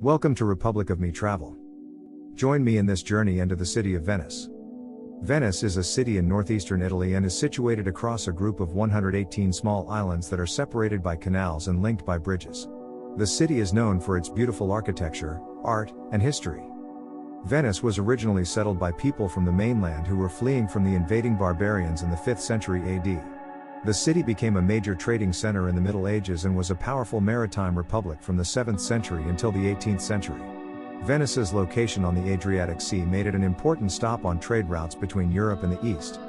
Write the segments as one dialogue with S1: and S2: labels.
S1: Welcome to Republic of Me Travel. Join me in this journey into the city of Venice. Venice is a city in northeastern Italy and is situated across a group of 118 small islands that are separated by canals and linked by bridges. The city is known for its beautiful architecture, art, and history. Venice was originally settled by people from the mainland who were fleeing from the invading barbarians in the 5th century AD. The city became a major trading center in the Middle Ages and was a powerful maritime republic from the 7th century until the 18th century. Venice's location on the Adriatic Sea made it an important stop on trade routes between Europe and the East.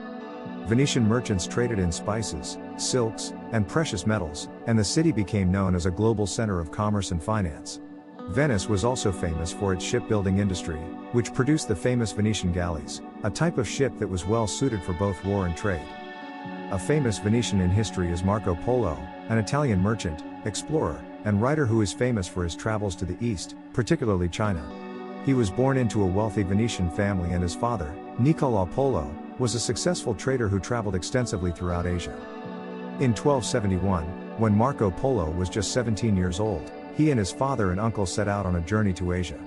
S1: Venetian merchants traded in spices, silks, and precious metals, and the city became known as a global center of commerce and finance. Venice was also famous for its shipbuilding industry, which produced the famous Venetian galleys, a type of ship that was well suited for both war and trade. A famous Venetian in history is Marco Polo, an Italian merchant, explorer, and writer who is famous for his travels to the East, particularly China. He was born into a wealthy Venetian family and his father, Nicolò Polo, was a successful trader who traveled extensively throughout Asia. In 1271, when Marco Polo was just 17 years old, he and his father and uncle set out on a journey to Asia.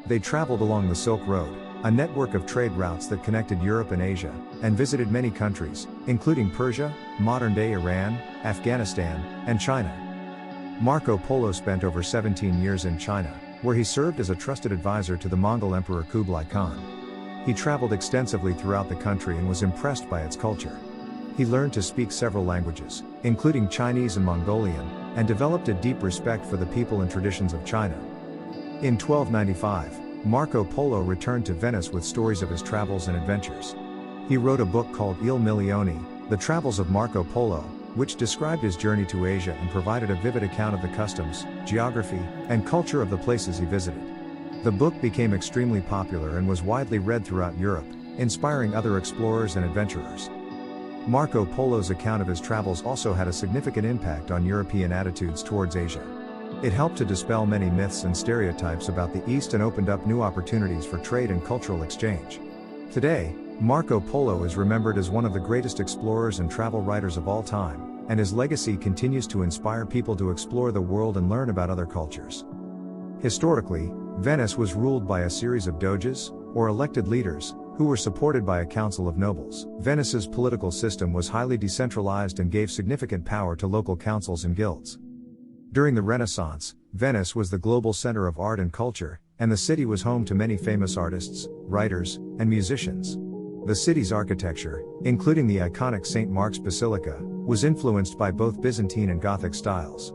S1: They traveled along the Silk Road, a network of trade routes that connected Europe and Asia, and visited many countries, including Persia, modern-day Iran, Afghanistan, and China. Marco Polo spent over 17 years in China, where he served as a trusted advisor to the Mongol Emperor Kublai Khan. He traveled extensively throughout the country and was impressed by its culture. He learned to speak several languages, including Chinese and Mongolian, and developed a deep respect for the people and traditions of China. In 1295, Marco Polo returned to Venice with stories of his travels and adventures. He wrote a book called Il Milione, The Travels of Marco Polo, which described his journey to Asia and provided a vivid account of the customs, geography, and culture of the places he visited. The book became extremely popular and was widely read throughout Europe, inspiring other explorers and adventurers. Marco Polo's account of his travels also had a significant impact on European attitudes towards Asia. It helped to dispel many myths and stereotypes about the East and opened up new opportunities for trade and cultural exchange. Today, Marco Polo is remembered as one of the greatest explorers and travel writers of all time, and his legacy continues to inspire people to explore the world and learn about other cultures. Historically, Venice was ruled by a series of doges, or elected leaders, who were supported by a council of nobles. Venice's political system was highly decentralized and gave significant power to local councils and guilds. During the Renaissance, Venice was the global center of art and culture, and the city was home to many famous artists, writers, and musicians. The city's architecture, including the iconic St. Mark's Basilica, was influenced by both Byzantine and Gothic styles.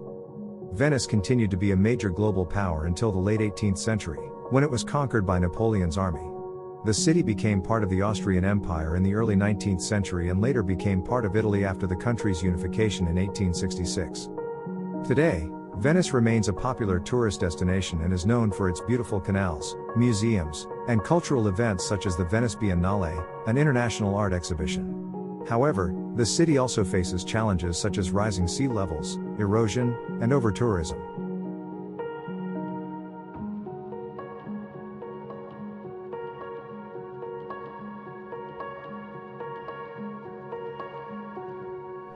S1: Venice continued to be a major global power until the late 18th century, when it was conquered by Napoleon's army. The city became part of the Austrian Empire in the early 19th century and later became part of Italy after the country's unification in 1866. Today, Venice remains a popular tourist destination and is known for its beautiful canals, museums, and cultural events such as the Venice Biennale, an international art exhibition. However, the city also faces challenges such as rising sea levels, erosion, and over-tourism.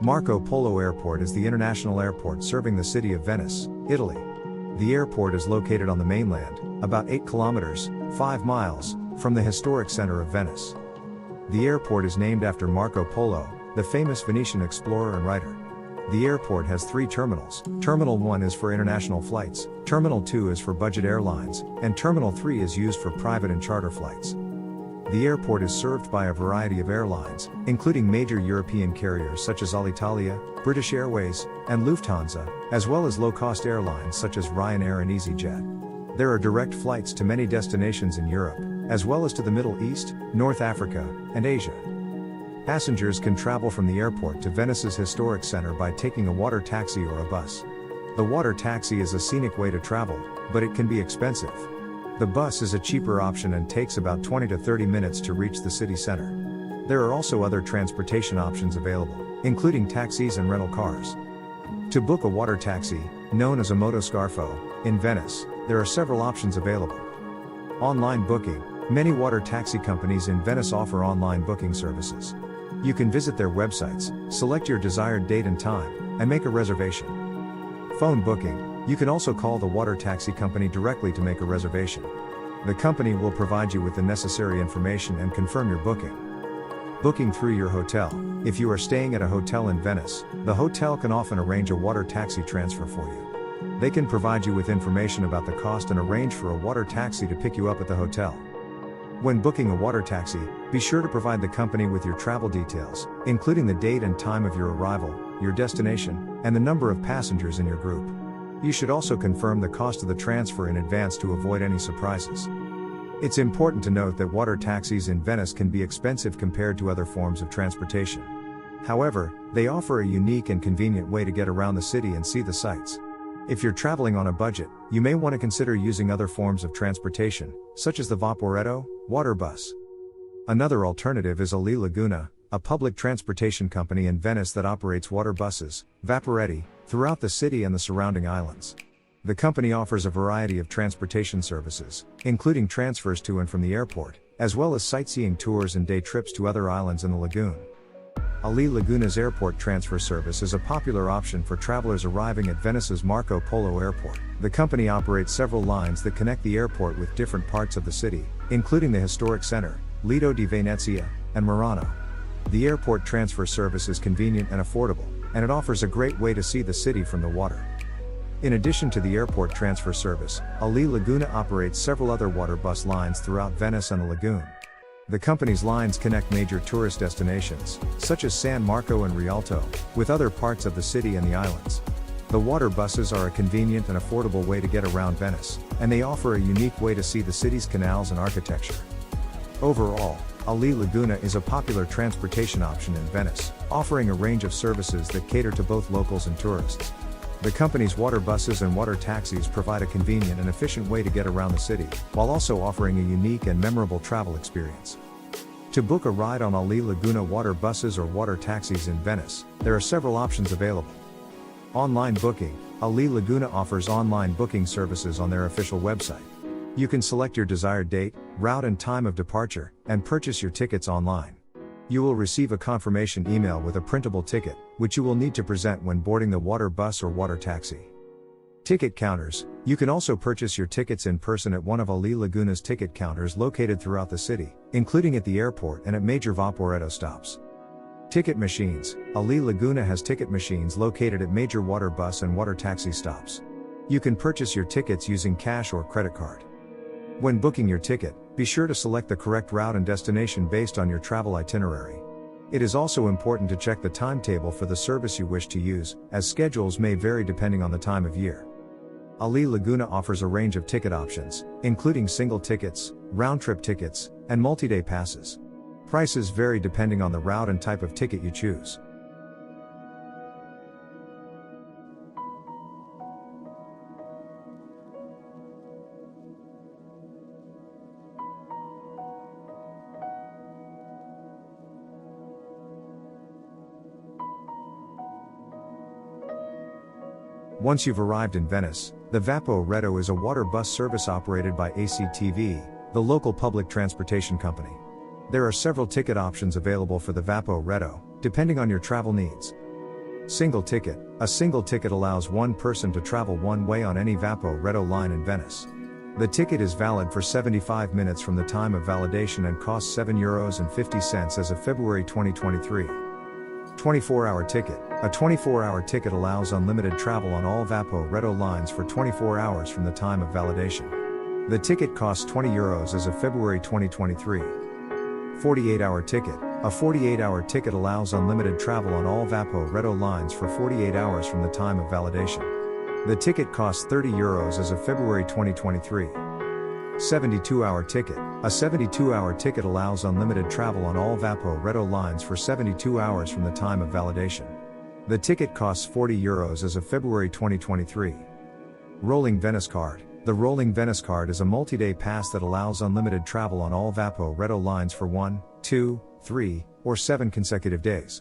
S1: Marco Polo Airport is the international airport serving the city of Venice, Italy. The airport is located on the mainland, about 8 kilometers, 5 miles, from the historic center of Venice. The airport is named after Marco Polo, the famous Venetian explorer and writer. The airport has 3 terminals. Terminal 1 is for international flights, Terminal 2 is for budget airlines, and Terminal 3 is used for private and charter flights. The airport is served by a variety of airlines, including major European carriers such as Alitalia, British Airways, and Lufthansa, as well as low-cost airlines such as Ryanair and EasyJet. There are direct flights to many destinations in Europe, as well as to the Middle East, North Africa, and Asia. Passengers can travel from the airport to Venice's historic center by taking a water taxi or a bus. The water taxi is a scenic way to travel, but it can be expensive. The bus is a cheaper option and takes about 20 to 30 minutes to reach the city center. There are also other transportation options available, including taxis and rental cars. To book a water taxi, known as a motoscarfo, in Venice, there are several options available. Online booking. Many water taxi companies in Venice offer online booking services. You can visit their websites, select your desired date and time, and make a reservation. Phone booking. You can also call the water taxi company directly to make a reservation. The company will provide you with the necessary information and confirm your booking. Booking through your hotel. If you are staying at a hotel in Venice, the hotel can often arrange a water taxi transfer for you. They can provide you with information about the cost and arrange for a water taxi to pick you up at the hotel. When booking a water taxi, be sure to provide the company with your travel details, including the date and time of your arrival, your destination, and the number of passengers in your group. You should also confirm the cost of the transfer in advance to avoid any surprises. It's important to note that water taxis in Venice can be expensive compared to other forms of transportation. However, they offer a unique and convenient way to get around the city and see the sights. If you're traveling on a budget, you may want to consider using other forms of transportation, such as the Vaporetto, water bus. Another alternative is Ali Laguna, a public transportation company in Venice that operates water buses, Vaporetti, throughout the city and the surrounding islands. The company offers a variety of transportation services, including transfers to and from the airport, as well as sightseeing tours and day trips to other islands in the lagoon. Ali Laguna's airport transfer service is a popular option for travelers arriving at Venice's Marco Polo airport. The company operates several lines that connect the airport with different parts of the city, including the historic center, Lido di Venezia, and Murano. The airport transfer service is convenient and affordable, and it offers a great way to see the city from the water. In addition to the airport transfer service, Ali Laguna operates several other water bus lines throughout Venice and the lagoon. The company's lines connect major tourist destinations, such as San Marco and Rialto, with other parts of the city and the islands. The water buses are a convenient and affordable way to get around Venice, and they offer a unique way to see the city's canals and architecture. Overall, Ali Laguna is a popular transportation option in Venice, offering a range of services that cater to both locals and tourists. The company's water buses and water taxis provide a convenient and efficient way to get around the city, while also offering a unique and memorable travel experience. To book a ride on Ali Laguna water buses or water taxis in Venice, there are several options available. Online booking. Ali Laguna offers online booking services on their official website. You can select your desired date, route and time of departure, and purchase your tickets online. You will receive a confirmation email with a printable ticket, which you will need to present when boarding the water bus or water taxi. Ticket counters. You can also purchase your tickets in person at one of Ali Laguna's ticket counters located throughout the city, including at the airport and at major Vaporetto stops. Ticket machines. Ali Laguna has ticket machines located at major water bus and water taxi stops. You can purchase your tickets using cash or credit card. When booking your ticket, be sure to select the correct route and destination based on your travel itinerary. It is also important to check the timetable for the service you wish to use, as schedules may vary depending on the time of year. Ali Laguna offers a range of ticket options, including single tickets, round-trip tickets, and multi-day passes. Prices vary depending on the route and type of ticket you choose. Once you've arrived in Venice, the Vaporetto is a water bus service operated by ACTV, the local public transportation company. There are several ticket options available for the Vaporetto, depending on your travel needs. Single ticket. A single ticket allows one person to travel one way on any Vaporetto line in Venice. The ticket is valid for 75 minutes from the time of validation and costs €7.50 as of February 2023. 24-hour ticket. A 24-hour ticket allows unlimited travel on all Vaporetto lines for 24 hours from the time of validation. The ticket costs €20 as of February 2023. 48-hour ticket. A 48-hour ticket allows unlimited travel on all Vaporetto lines for 48 hours from the time of validation. The ticket costs €30 as of February 2023. 72-hour ticket. A 72-hour ticket allows unlimited travel on all Vaporetto lines for 72 hours from the time of validation. The ticket costs €40 as of February 2023. Rolling Venice Card. The Rolling Venice Card is a multi-day pass that allows unlimited travel on all Vaporetto lines for 1, 2, 3, or 7 consecutive days.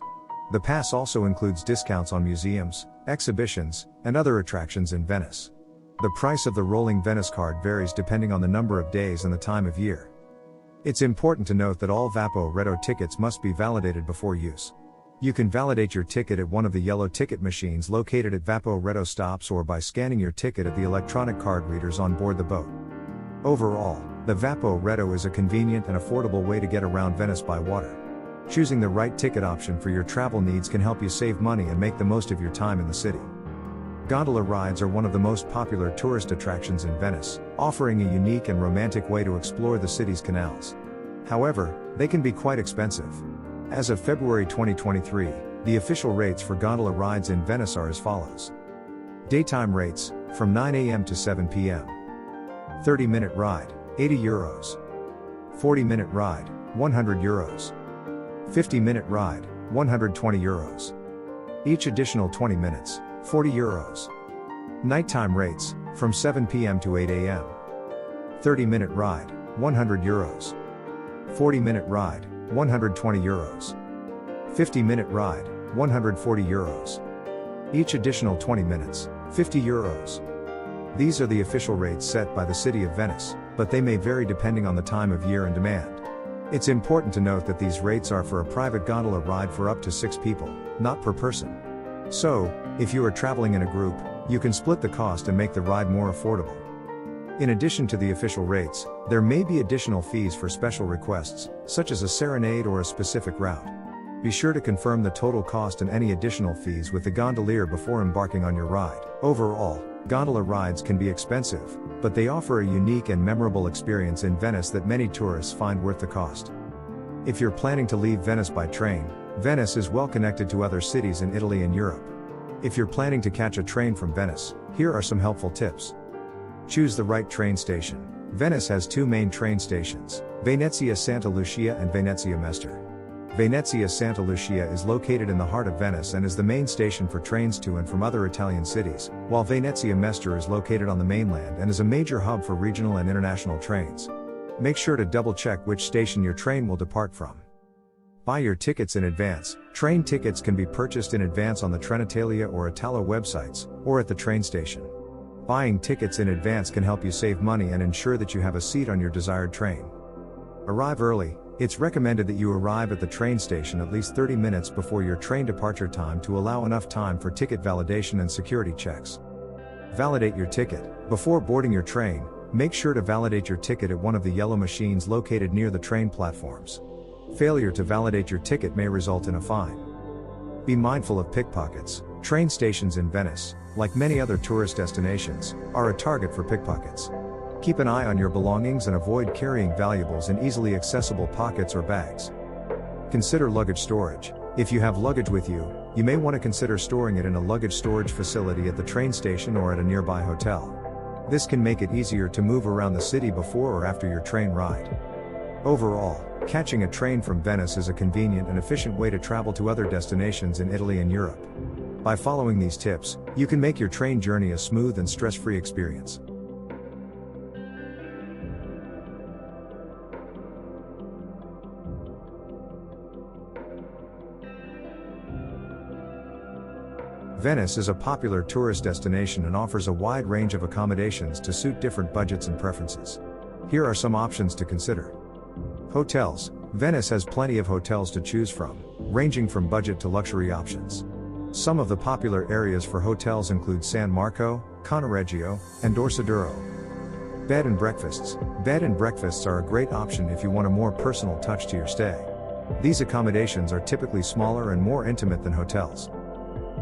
S1: The pass also includes discounts on museums, exhibitions, and other attractions in Venice. The price of the Rolling Venice Card varies depending on the number of days and the time of year. It's important to note that all Vaporetto tickets must be validated before use. You can validate your ticket at one of the yellow ticket machines located at Vaporetto stops or by scanning your ticket at the electronic card readers on board the boat. Overall, the Vaporetto is a convenient and affordable way to get around Venice by water. Choosing the right ticket option for your travel needs can help you save money and make the most of your time in the city. Gondola rides are one of the most popular tourist attractions in Venice, offering a unique and romantic way to explore the city's canals. However, they can be quite expensive. As of February 2023, the official rates for gondola rides in Venice are as follows. Daytime rates, from 9 a.m. to 7 p.m. 30-minute ride, €80. 40-minute ride, €100. 50-minute ride, €120. Each additional 20 minutes, €40. Nighttime rates, from 7 p.m. to 8 a.m. 30-minute ride, €100. 40-minute ride, €120. 50-minute ride, €140. Each additional 20 minutes, €50. These are the official rates set by the City of Venice, but they may vary depending on the time of year and demand. It's important to note that these rates are for a private gondola ride for up to 6 people, not per person. So, if you are traveling in a group, you can split the cost and make the ride more affordable. In addition to the official rates, there may be additional fees for special requests, such as a serenade or a specific route. Be sure to confirm the total cost and any additional fees with the gondolier before embarking on your ride. Overall, gondola rides can be expensive, but they offer a unique and memorable experience in Venice that many tourists find worth the cost. If you're planning to leave Venice by train, Venice is well connected to other cities in Italy and Europe. If you're planning to catch a train from Venice, here are some helpful tips. Choose the right train station. Venice has 2 main train stations, Venezia Santa Lucia and Venezia Mestre. Venezia Santa Lucia is located in the heart of Venice and is the main station for trains to and from other Italian cities, while Venezia Mestre is located on the mainland and is a major hub for regional and international trains. Make sure to double-check which station your train will depart from. Buy your tickets in advance. Train tickets can be purchased in advance on the Trenitalia or Italo websites, or at the train station. Buying tickets in advance can help you save money and ensure that you have a seat on your desired train. Arrive early. It's recommended that you arrive at the train station at least 30 minutes before your train departure time to allow enough time for ticket validation and security checks. Validate your ticket. Before boarding your train, make sure to validate your ticket at one of the yellow machines located near the train platforms. Failure to validate your ticket may result in a fine. Be mindful of pickpockets. Train stations in Venice, like many other tourist destinations, are a target for pickpockets. Keep an eye on your belongings and avoid carrying valuables in easily accessible pockets or bags. Consider luggage storage. If you have luggage with you, you may want to consider storing it in a luggage storage facility at the train station or at a nearby hotel. This can make it easier to move around the city before or after your train ride. Overall, catching a train from Venice is a convenient and efficient way to travel to other destinations in Italy and Europe. By following these tips, you can make your train journey a smooth and stress-free experience. Venice is a popular tourist destination and offers a wide range of accommodations to suit different budgets and preferences. Here are some options to consider. Hotels. Venice has plenty of hotels to choose from, ranging from budget to luxury options. Some of the popular areas for hotels include San Marco, Cannaregio, and Dorsoduro. Bed and breakfasts. Bed and breakfasts are a great option if you want a more personal touch to your stay. These accommodations are typically smaller and more intimate than hotels.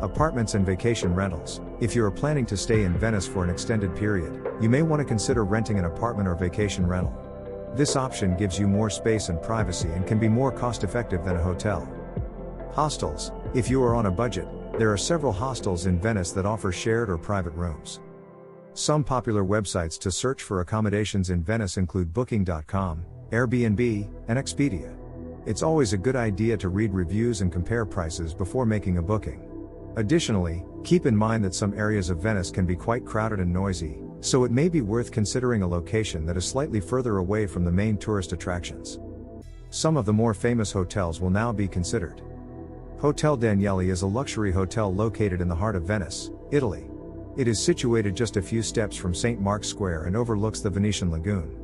S1: Apartments and vacation rentals. If you are planning to stay in Venice for an extended period, you may want to consider renting an apartment or vacation rental. This option gives you more space and privacy and can be more cost-effective than a hotel. Hostels. If you are on a budget, there are several hostels in Venice that offer shared or private rooms. Some popular websites to search for accommodations in Venice include Booking.com, Airbnb, and Expedia. It's always a good idea to read reviews and compare prices before making a booking. Additionally, keep in mind that some areas of Venice can be quite crowded and noisy, so it may be worth considering a location that is slightly further away from the main tourist attractions. Some of the more famous hotels will now be considered. Hotel Danieli is a luxury hotel located in the heart of Venice, Italy. It is situated just a few steps from St. Mark's Square and overlooks the Venetian lagoon.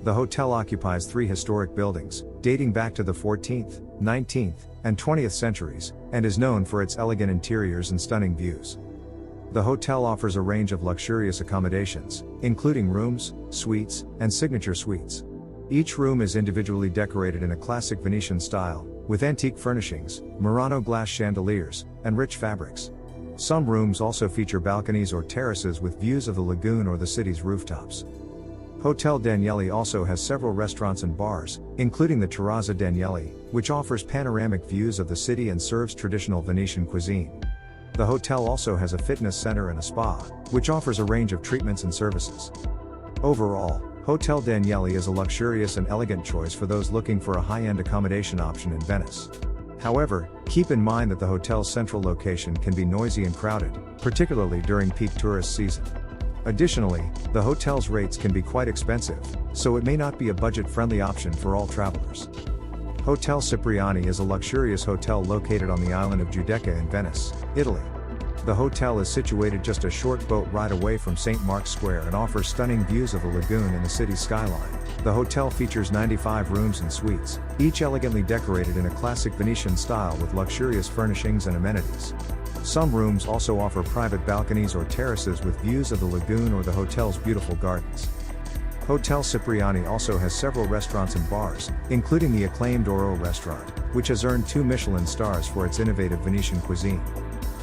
S1: The hotel occupies 3 historic buildings, dating back to the 14th, 19th, and 20th centuries, and is known for its elegant interiors and stunning views. The hotel offers a range of luxurious accommodations, including rooms, suites, and signature suites. Each room is individually decorated in a classic Venetian style, with antique furnishings, Murano glass chandeliers, and rich fabrics. Some rooms also feature balconies or terraces with views of the lagoon or the city's rooftops. Hotel Daniele also has several restaurants and bars, including the Terrazza Daniele, which offers panoramic views of the city and serves traditional Venetian cuisine. The hotel also has a fitness center and a spa, which offers a range of treatments and services. Overall, Hotel Daniele is a luxurious and elegant choice for those looking for a high-end accommodation option in Venice. However, keep in mind that the hotel's central location can be noisy and crowded, particularly during peak tourist season. Additionally, the hotel's rates can be quite expensive, so it may not be a budget-friendly option for all travelers. Hotel Cipriani is a luxurious hotel located on the island of Giudecca in Venice, Italy. The hotel is situated just a short boat ride away from St. Mark's Square and offers stunning views of the lagoon and the city's skyline. The hotel features 95 rooms and suites, each elegantly decorated in a classic Venetian style with luxurious furnishings and amenities. Some rooms also offer private balconies or terraces with views of the lagoon or the hotel's beautiful gardens. Hotel Cipriani also has several restaurants and bars, including the acclaimed Oro restaurant, which has earned 2 Michelin stars for its innovative Venetian cuisine.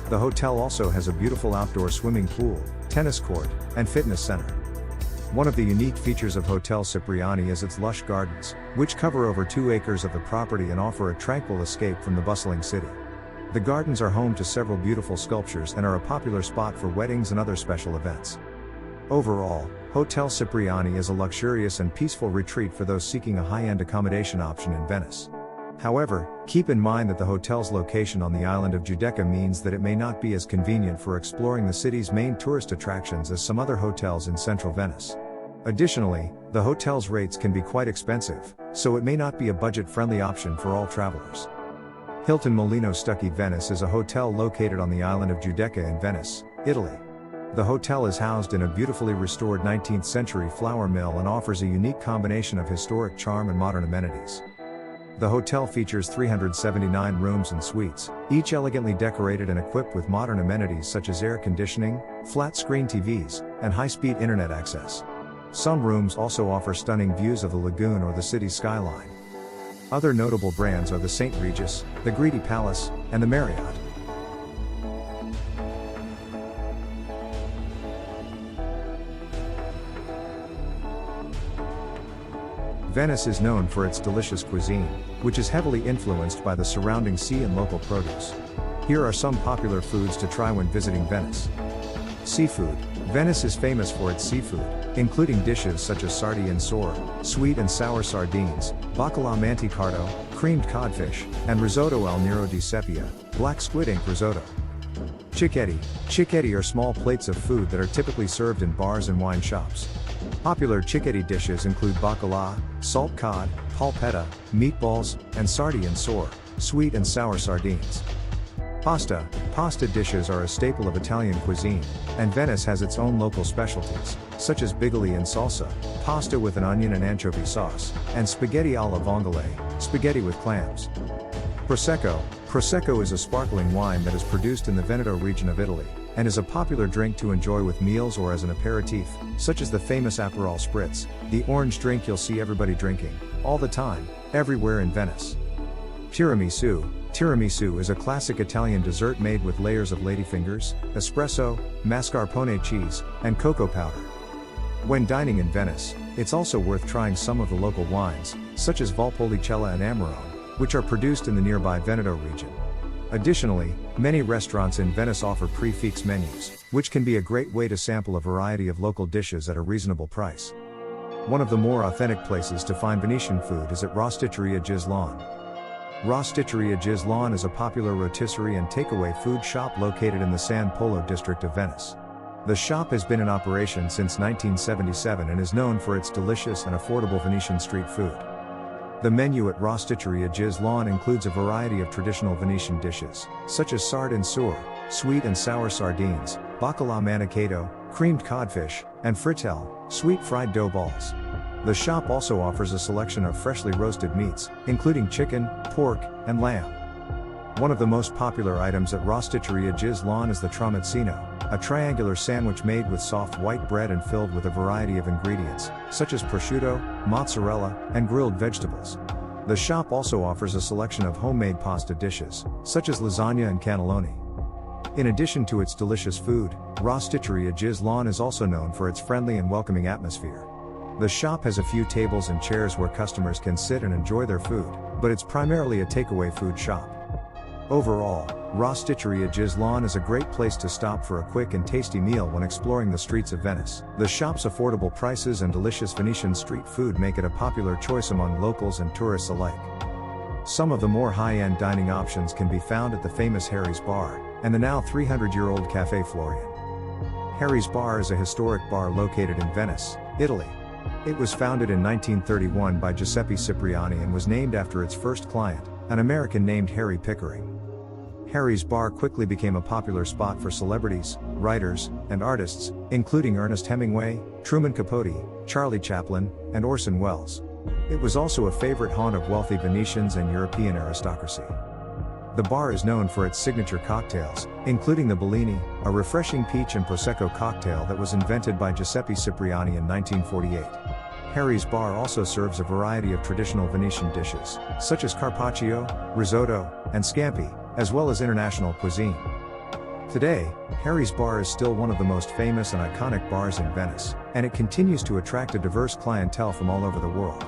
S1: The hotel also has a beautiful outdoor swimming pool, tennis court, and fitness center. One of the unique features of Hotel Cipriani is its lush gardens, which cover over 2 acres of the property and offer a tranquil escape from the bustling city. The gardens are home to several beautiful sculptures and are a popular spot for weddings and other special events. Overall, Hotel Cipriani is a luxurious and peaceful retreat for those seeking a high-end accommodation option in Venice. However, keep in mind that the hotel's location on the island of Giudecca means that it may not be as convenient for exploring the city's main tourist attractions as some other hotels in central Venice. Additionally, the hotel's rates can be quite expensive, so it may not be a budget-friendly option for all travelers. Hilton Molino Stucchi Venice is a hotel located on the island of Giudecca in Venice, Italy. The hotel is housed in a beautifully restored 19th century flour mill and offers a unique combination of historic charm and modern amenities. The hotel features 379 rooms and suites, each elegantly decorated and equipped with modern amenities such as air conditioning, flat-screen TVs, and high-speed internet access. Some rooms also offer stunning views of the lagoon or the city's skyline. Other notable brands are the St Regis, the Gritti Palace, and the Marriott. Venice is known for its delicious cuisine, which is heavily influenced by the surrounding sea and local produce. Here are some popular foods to try when visiting Venice. Seafood. Venice is famous for its seafood, including dishes such as Sarde and Saor, sweet and sour sardines, Baccala Mantecato, creamed codfish, and Risotto al Nero di Sepia, black squid ink risotto. Cicchetti. Cicchetti are small plates of food that are typically served in bars and wine shops. Popular Cicchetti dishes include Baccala, salt cod, polpetta, meatballs, and Sarde and Saor, sweet and sour sardines. Pasta. Pasta dishes are a staple of Italian cuisine, and Venice has its own local specialties, such as Bigoli and Salsa, pasta with an onion and anchovy sauce, and spaghetti alla Vongole, spaghetti with clams. Prosecco. Prosecco is a sparkling wine that is produced in the Veneto region of Italy, and is a popular drink to enjoy with meals or as an aperitif, such as the famous Aperol Spritz, the orange drink you'll see everybody drinking, all the time, everywhere in Venice. Tiramisu. Tiramisu is a classic Italian dessert made with layers of ladyfingers, espresso, mascarpone cheese, and cocoa powder. When dining in Venice, it's also worth trying some of the local wines, such as Valpolicella and Amaro, which are produced in the nearby Veneto region. Additionally, many restaurants in Venice offer prix-fixe menus, which can be a great way to sample a variety of local dishes at a reasonable price. One of the more authentic places to find Venetian food is at Rosticceria Gislon. Rosticceria Gislon is a popular rotisserie and takeaway food shop located in the San Polo district of Venice. The shop has been in operation since 1977 and is known for its delicious and affordable Venetian street food. The menu at Rosticceria Gislon includes a variety of traditional Venetian dishes, such as Sarde and Saor, sweet and sour sardines, Baccala Mantecato, creamed codfish, and frittelle, sweet fried dough balls. The shop also offers a selection of freshly roasted meats, including chicken, pork, and lamb. One of the most popular items at Rosticceria Gislon is the tramezzino, a triangular sandwich made with soft white bread and filled with a variety of ingredients, such as prosciutto, mozzarella, and grilled vegetables. The shop also offers a selection of homemade pasta dishes, such as lasagna and cannelloni. In addition to its delicious food, Rosticceria Gislon is also known for its friendly and welcoming atmosphere. The shop has a few tables and chairs where customers can sit and enjoy their food, but it's primarily a takeaway food shop. Overall, Rosticceria Gislon is a great place to stop for a quick and tasty meal when exploring the streets of Venice. The shop's affordable prices and delicious Venetian street food make it a popular choice among locals and tourists alike. Some of the more high-end dining options can be found at the famous Harry's Bar, and the now 300-year-old Café Florian. Harry's Bar is a historic bar located in Venice, Italy. It was founded in 1931 by Giuseppe Cipriani and was named after its first client, an American named Harry Pickering. Harry's Bar quickly became a popular spot for celebrities, writers, and artists, including Ernest Hemingway, Truman Capote, Charlie Chaplin, and Orson Welles. It was also a favorite haunt of wealthy Venetians and European aristocracy. The bar is known for its signature cocktails, including the Bellini, a refreshing peach and prosecco cocktail that was invented by Giuseppe Cipriani in 1948. Harry's Bar also serves a variety of traditional Venetian dishes, such as carpaccio, risotto, and scampi, as well as international cuisine. Today, Harry's Bar is still one of the most famous and iconic bars in Venice, and it continues to attract a diverse clientele from all over the world.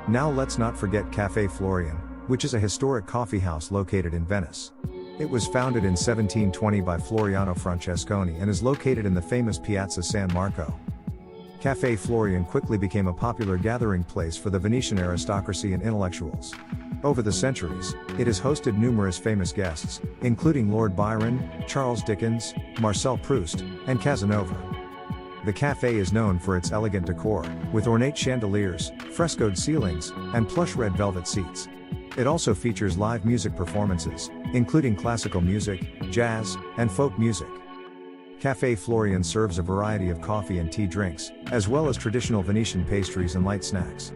S1: Now let's not forget Café Florian, which is a historic coffee house located in Venice. It was founded in 1720 by Floriano Francesconi and is located in the famous Piazza San Marco. Café Florian quickly became a popular gathering place for the Venetian aristocracy and intellectuals. Over the centuries, it has hosted numerous famous guests, including Lord Byron, Charles Dickens, Marcel Proust, and Casanova. The café is known for its elegant decor, with ornate chandeliers, frescoed ceilings, and plush red velvet seats. It also features live music performances, including classical music, jazz, and folk music. Café Florian serves a variety of coffee and tea drinks, as well as traditional Venetian pastries and light snacks.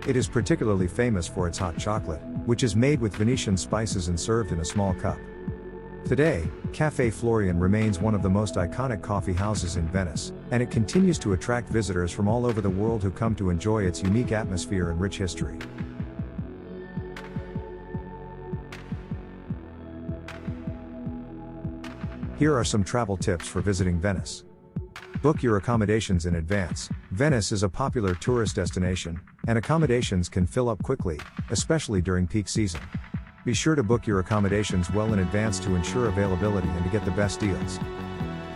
S1: It is particularly famous for its hot chocolate, which is made with Venetian spices and served in a small cup. Today, Café Florian remains one of the most iconic coffee houses in Venice, and it continues to attract visitors from all over the world who come to enjoy its unique atmosphere and rich history. Here are some travel tips for visiting Venice. Book your accommodations in advance. Venice is a popular tourist destination, and accommodations can fill up quickly, especially during peak season. Be sure to book your accommodations well in advance to ensure availability and to get the best deals.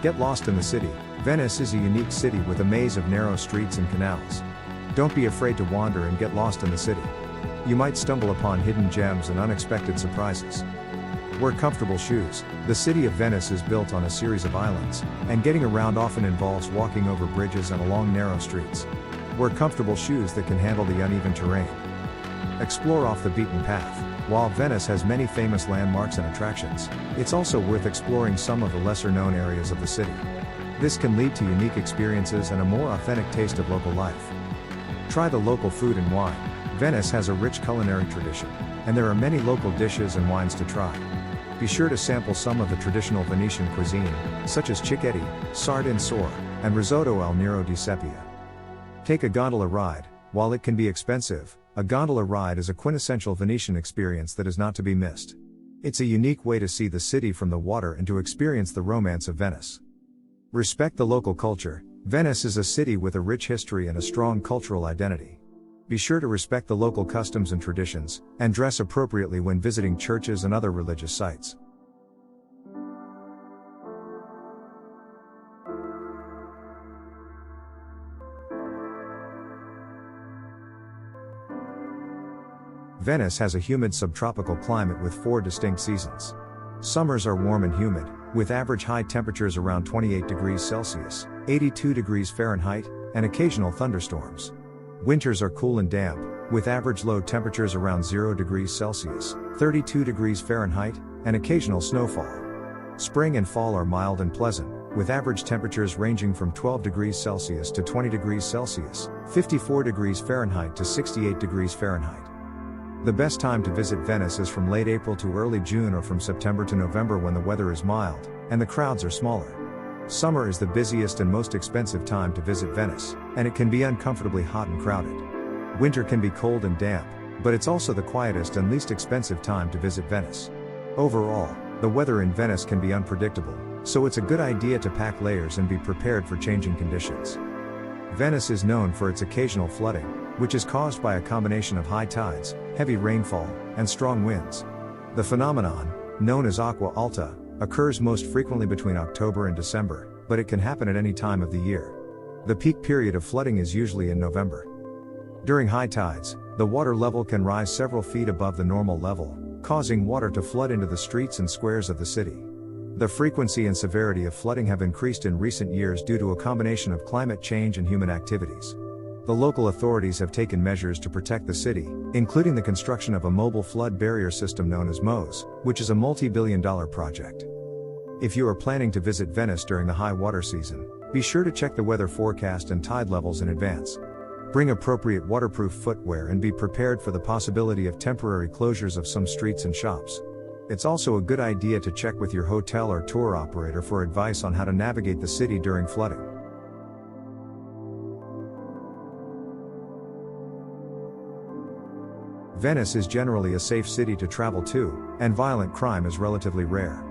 S1: Get lost in the city. Venice is a unique city with a maze of narrow streets and canals. Don't be afraid to wander and get lost in the city. You might stumble upon hidden gems and unexpected surprises. Wear comfortable shoes. The city of Venice is built on a series of islands, and getting around often involves walking over bridges and along narrow streets. Wear comfortable shoes that can handle the uneven terrain. Explore off the beaten path. While Venice has many famous landmarks and attractions, it's also worth exploring some of the lesser-known areas of the city. This can lead to unique experiences and a more authentic taste of local life. Try the local food and wine. Venice has a rich culinary tradition, and there are many local dishes and wines to try. Be sure to sample some of the traditional Venetian cuisine, such as Cicchetti, Sarde and Saor, and Risotto al Nero di Sepia. Take a gondola ride. While it can be expensive, a gondola ride is a quintessential Venetian experience that is not to be missed. It's a unique way to see the city from the water and to experience the romance of Venice. Respect the local culture. Venice is a city with a rich history and a strong cultural identity. Be sure to respect the local customs and traditions, and dress appropriately when visiting churches and other religious sites. Venice has a humid subtropical climate with 4 distinct seasons. Summers are warm and humid, with average high temperatures around 28 degrees Celsius, 82 degrees Fahrenheit, and occasional thunderstorms. Winters are cool and damp, with average low temperatures around 0 degrees Celsius, 32 degrees Fahrenheit, and occasional snowfall. Spring and fall are mild and pleasant, with average temperatures ranging from 12 degrees Celsius to 20 degrees Celsius, 54 degrees Fahrenheit to 68 degrees Fahrenheit. The best time to visit Venice is from late April to early June or from September to November when the weather is mild, and the crowds are smaller. Summer is the busiest and most expensive time to visit Venice, and it can be uncomfortably hot and crowded. Winter can be cold and damp, but it's also the quietest and least expensive time to visit Venice. Overall, the weather in Venice can be unpredictable, so it's a good idea to pack layers and be prepared for changing conditions. Venice is known for its occasional flooding, which is caused by a combination of high tides, heavy rainfall, and strong winds. The phenomenon, known as Aqua Alta, occurs most frequently between October and December, but it can happen at any time of the year. The peak period of flooding is usually in November. During high tides, the water level can rise several feet above the normal level, causing water to flood into the streets and squares of the city. The frequency and severity of flooding have increased in recent years due to a combination of climate change and human activities. The local authorities have taken measures to protect the city, including the construction of a mobile flood barrier system known as MOS, which is a multi-billion-dollar project. If you are planning to visit Venice during the high water season, be sure to check the weather forecast and tide levels in advance. Bring appropriate waterproof footwear and be prepared for the possibility of temporary closures of some streets and shops. It's also a good idea to check with your hotel or tour operator for advice on how to navigate the city during flooding. Venice is generally a safe city to travel to, and violent crime is relatively rare.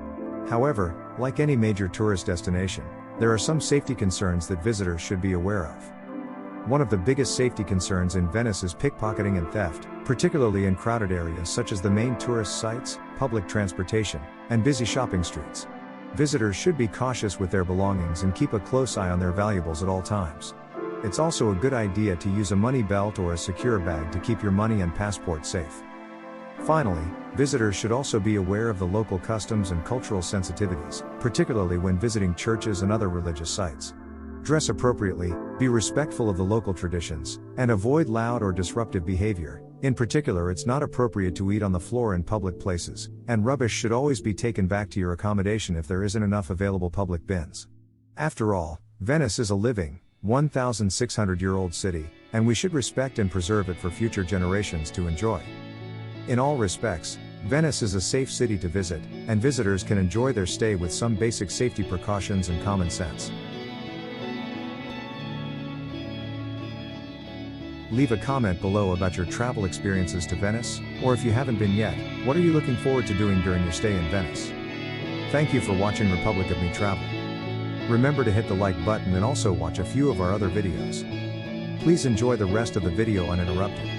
S1: However, like any major tourist destination, there are some safety concerns that visitors should be aware of. One of the biggest safety concerns in Venice is pickpocketing and theft, particularly in crowded areas such as the main tourist sites, public transportation, and busy shopping streets. Visitors should be cautious with their belongings and keep a close eye on their valuables at all times. It's also a good idea to use a money belt or a secure bag to keep your money and passport safe. Finally, visitors should also be aware of the local customs and cultural sensitivities, particularly when visiting churches and other religious sites. Dress appropriately, be respectful of the local traditions, and avoid loud or disruptive behavior. In particular, it's not appropriate to eat on the floor in public places, and rubbish should always be taken back to your accommodation if there isn't enough available public bins. After all, Venice is a living, 1,600-year-old city, and we should respect and preserve it for future generations to enjoy. In all respects, Venice is a safe city to visit, and visitors can enjoy their stay with some basic safety precautions and common sense. Leave a comment below about your travel experiences to Venice, or if you haven't been yet, what are you looking forward to doing during your stay in Venice? Thank you for watching Republic of Me Travel. Remember to hit the like button and also watch a few of our other videos. Please enjoy the rest of the video uninterrupted.